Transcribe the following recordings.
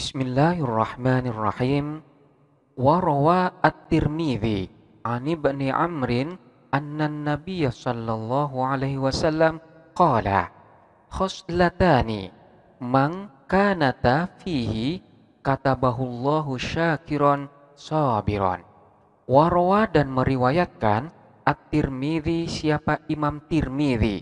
Bismillahirrahmanirrahim. Wa rawa at-Tirmidzi an Ibni Amrin anna an-nabiy sallallahu alaihi wasallam qala khoslatani man kanata fihi katabahullahu syakiran sabiran. Wa rawa dan meriwayatkan at-Tirmidzi, siapa Imam Tirmidzi.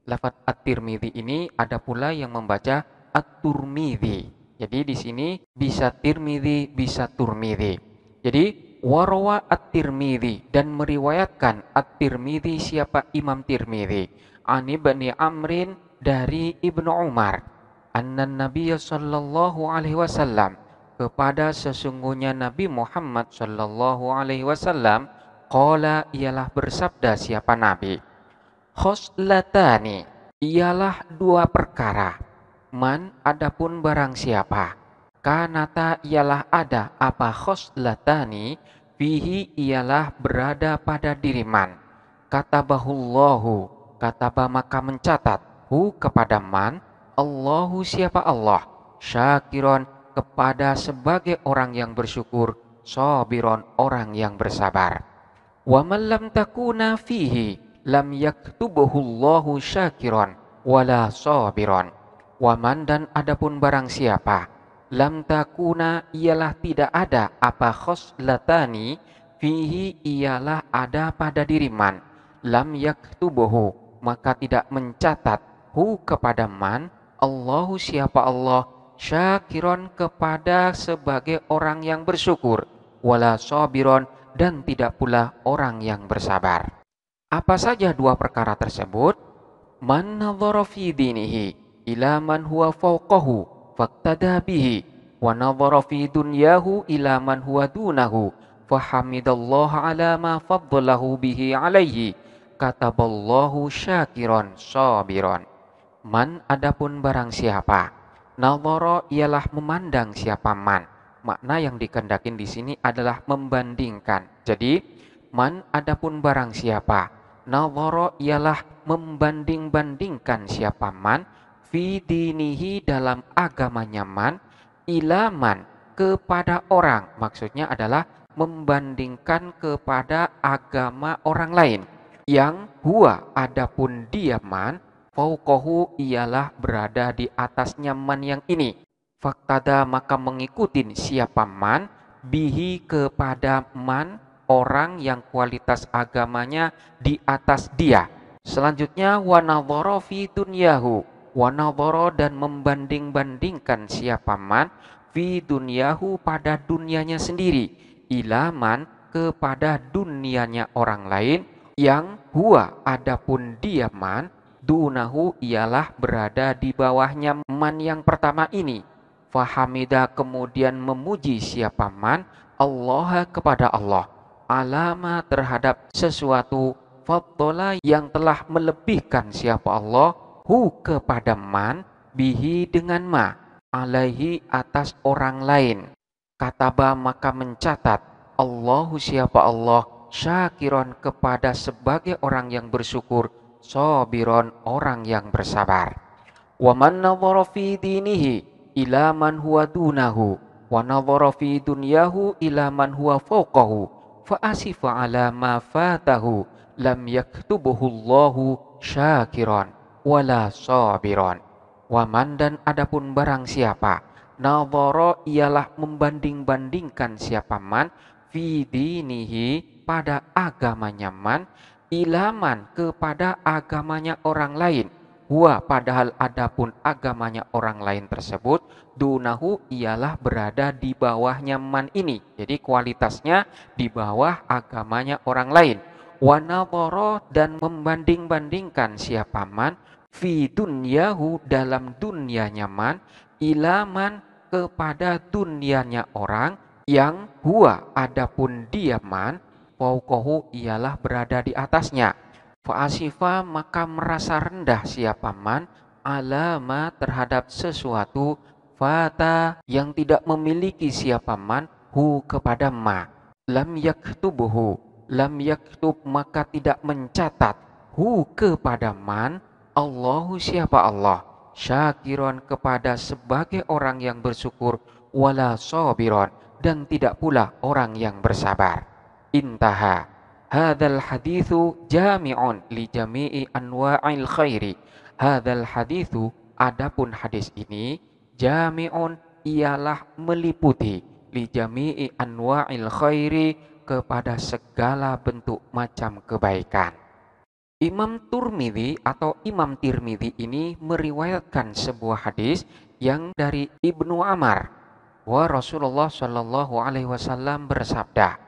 Lafaz at-Tirmidzi ini ada pula yang membaca at-Turmidzi. Jadi di sini bisa Tirmidzi, bisa Turmidzi. Jadi warawa at-Tirmidzi, dan meriwayatkan at-Tirmidzi, siapa Imam Tirmidzi, an Ibni Amrin, dari Ibnu Umar, anna Nabiy sallallahu alaihi wasallam, kepada sesungguhnya Nabi Muhammad sallallahu alaihi wasallam, qala, ialah bersabda siapa Nabi, khoslatani, ialah dua perkara, man, adapun barang siapa, kanata, ialah ada, apa khoslatani, fihi, ialah berada pada diri man, katabahullahu, kataba maka mencatat, hu kepada man, Allahu siapa Allah, syakiron, kepada sebagai orang yang bersyukur, sabiron, orang yang bersabar. Wa man lam takuna fihi lam yaktubuhullahu syakiron wala sabiron. Waman, dan adapun barang siapa, lam takuna, ialah tidak ada, apa khoslatani, fihi, ialah ada pada diri man, lam yaktubuhu, maka tidak mencatat, hu kepada man, Allahu siapa Allah, syakiron, kepada sebagai orang yang bersyukur, wala sabiron, dan tidak pula orang yang bersabar. Apa saja dua perkara tersebut? Man nadhara fi dinihi ila man huwa fawqahu faqtada bihi, wa nadhara fi dunyahu ila man huwa dunahu fahamidallaha ala ma faddalahu bihi alaihi, kataballahu syakiran sabiran. Man, adapun barang siapa, nadhara, ialah memandang siapa man. Makna yang dikendakin di sini adalah membandingkan. Jadi man, adapun barang siapa, nadhara, ialah membanding-bandingkan siapa man, fi dinihi, dalam agamanya man, ilaman, kepada orang, maksudnya adalah membandingkan kepada agama orang lain, yang huwa, adapun dia man, fauqahu, ialah berada di atasnya man yang ini, faktada, maka mengikutin siapa man, bihi, kepada man, orang yang kualitas agamanya di atas dia. Selanjutnya wa nadhara fi dunyahu, wa nadhara, dan membanding-bandingkan siapa man, fi dunyahu, pada dunianya sendiri, ilaman, kepada dunianya orang lain, yang huwa, adapun dia man, dunahu, ialah berada di bawahnya man yang pertama ini. Fahamida, kemudian memuji siapa man, Allah, kepada Allah, alama, terhadap sesuatu, faddola, yang telah melebihkan siapa Allah, hu kepada man, bihi, dengan ma, alaihi, atas orang lain, kataba, maka mencatat, Allahu siapa Allah, syakiron, kepada sebagai orang yang bersyukur, sabiron, orang yang bersabar. Wa man nadhara fi dinihi ila man huwa dunahu, wa nadhara fi dunyahu ila man huwa fawqahu, fa asifa ala ma fatahu, lam yaktubuhu Allahu syakiran wala sabiran. Waman, dan adapun barang siapa, nadhara, ialah membanding-bandingkan siapa man, fi dinihi, pada agamanya man, ilaman, kepada agamanya orang lain, huwa, padahal adapun agamanya orang lain tersebut, dunahu, ialah berada di bawahnya man ini, jadi kualitasnya di bawah agamanya orang lain. Wa nadhara, dan membanding-bandingkan siapa man, fi dunyahu, dalam dunianya man, ilaman, kepada dunianya orang, yang huwa, adapun dia man, fauqahu, ialah berada di atasnya. Fa'asifa, maka merasa rendah siapa man, alama, terhadap sesuatu, fata, yang tidak memiliki siapa man, hu kepada ma, lam yaktubuhu, lam yaktub, maka tidak mencatat, hu kepada man, Allahu siapa Allah, syakiron, kepada sebagai orang yang bersyukur, wala sabiron, dan tidak pula orang yang bersabar. Intaha. Hadzal haditsu jami'un li jami'i anwa'il khairi. Hadzal haditsu, adapun hadis ini, jami'un, ialah meliputi, li jami'i anwa'il khairi, kepada segala bentuk macam kebaikan. Imam Tirmidzi ini meriwayatkan sebuah hadis yang dari Ibnu Amar, wa Rasulullah Shallallahu Alaihi Wasallam bersabda,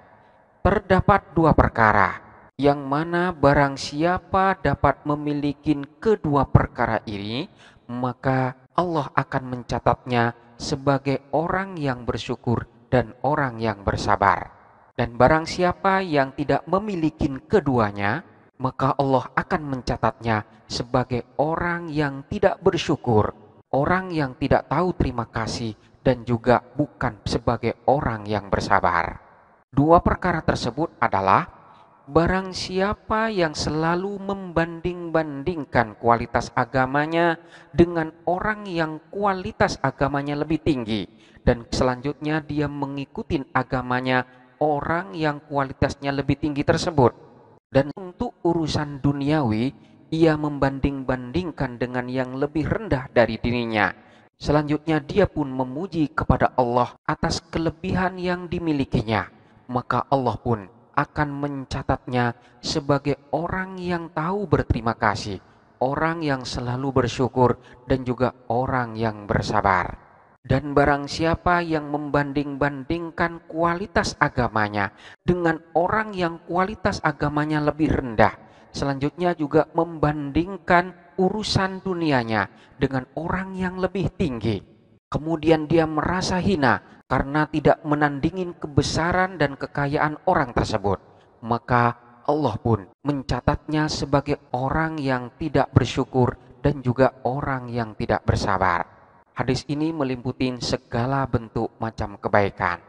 terdapat dua perkara yang mana barang siapa dapat memiliki kedua perkara ini, maka Allah akan mencatatnya sebagai orang yang bersyukur dan orang yang bersabar. Dan barang siapa yang tidak memiliki keduanya, maka Allah akan mencatatnya sebagai orang yang tidak bersyukur, orang yang tidak tahu terima kasih, dan juga bukan sebagai orang yang bersabar. Dua perkara tersebut adalah, barang siapa yang selalu membanding-bandingkan kualitas agamanya dengan orang yang kualitas agamanya lebih tinggi, dan selanjutnya dia mengikuti agamanya orang yang kualitasnya lebih tinggi tersebut. Dan untuk urusan duniawi, ia membanding-bandingkan dengan yang lebih rendah dari dirinya. Selanjutnya dia pun memuji kepada Allah atas kelebihan yang dimilikinya. Maka Allah pun akan mencatatnya sebagai orang yang tahu berterima kasih, orang yang selalu bersyukur, dan juga orang yang bersabar. Dan barang siapa yang membanding-bandingkan kualitas agamanya dengan orang yang kualitas agamanya lebih rendah, selanjutnya juga membandingkan urusan dunianya dengan orang yang lebih tinggi, kemudian dia merasa hina karena tidak menandingin kebesaran dan kekayaan orang tersebut, maka Allah pun mencatatnya sebagai orang yang tidak bersyukur dan juga orang yang tidak bersabar. Hadis ini meliputi segala bentuk macam kebaikan.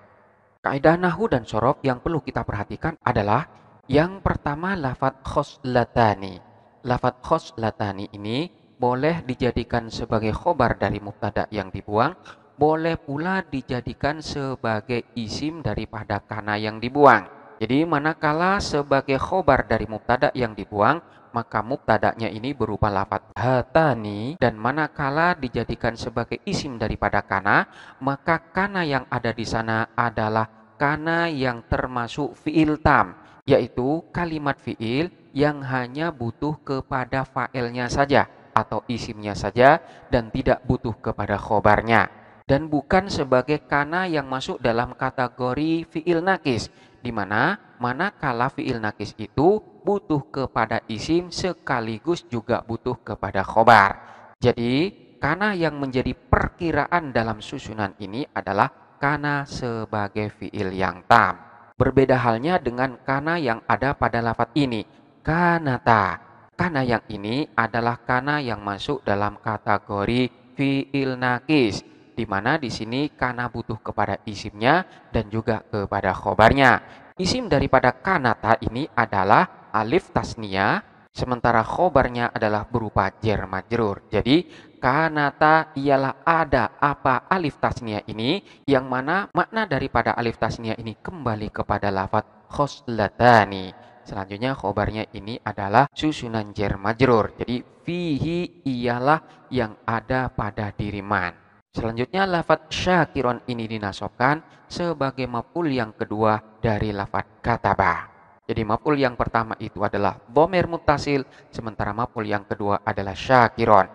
Kaidah nahwu dan shorof yang perlu kita perhatikan adalah, yang pertama lafadz khoslatani. Lafadz khoslatani ini boleh dijadikan sebagai khobar dari mubtada yang dibuang, boleh pula dijadikan sebagai isim daripada kana yang dibuang. Jadi manakala sebagai khobar dari mubtada yang dibuang, maka mubtadanya ini berupa lafadz hatani, dan manakala dijadikan sebagai isim daripada kana, maka kana yang ada di sana adalah kana yang termasuk fi'il tam, yaitu kalimat fi'il yang hanya butuh kepada fa'ilnya saja atau isimnya saja dan tidak butuh kepada khobarnya, dan bukan sebagai kana yang masuk dalam kategori fi'il nakis, di mana manakala fi'il nakis itu butuh kepada isim sekaligus juga butuh kepada khobar. Jadi kana yang menjadi perkiraan dalam susunan ini adalah kana sebagai fi'il yang tam. Berbeda halnya dengan kana yang ada pada lafadz ini, kanata. Kana yang ini adalah kana yang masuk dalam kategori fi'il nakis, di mana di sini kana butuh kepada isimnya dan juga kepada khobarnya. Isim daripada kanata ini adalah alif tasniyah, sementara khobarnya adalah berupa jar majrur. Jadi kanata ialah ada apa alif tasniyah ini, yang mana makna daripada alif tasniyah ini kembali kepada lafadz khoslatani. Selanjutnya khobarnya ini adalah susunan jar majrur. Jadi fihi ialah yang ada pada diri man. Selanjutnya lafadz syakiron ini dinasobkan sebagai maf'ul yang kedua dari lafadz kataba. Jadi maf'ul yang pertama itu adalah dhamir muttasil, sementara maf'ul yang kedua adalah syakiron.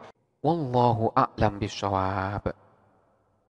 Wallahu a'lam bishawab.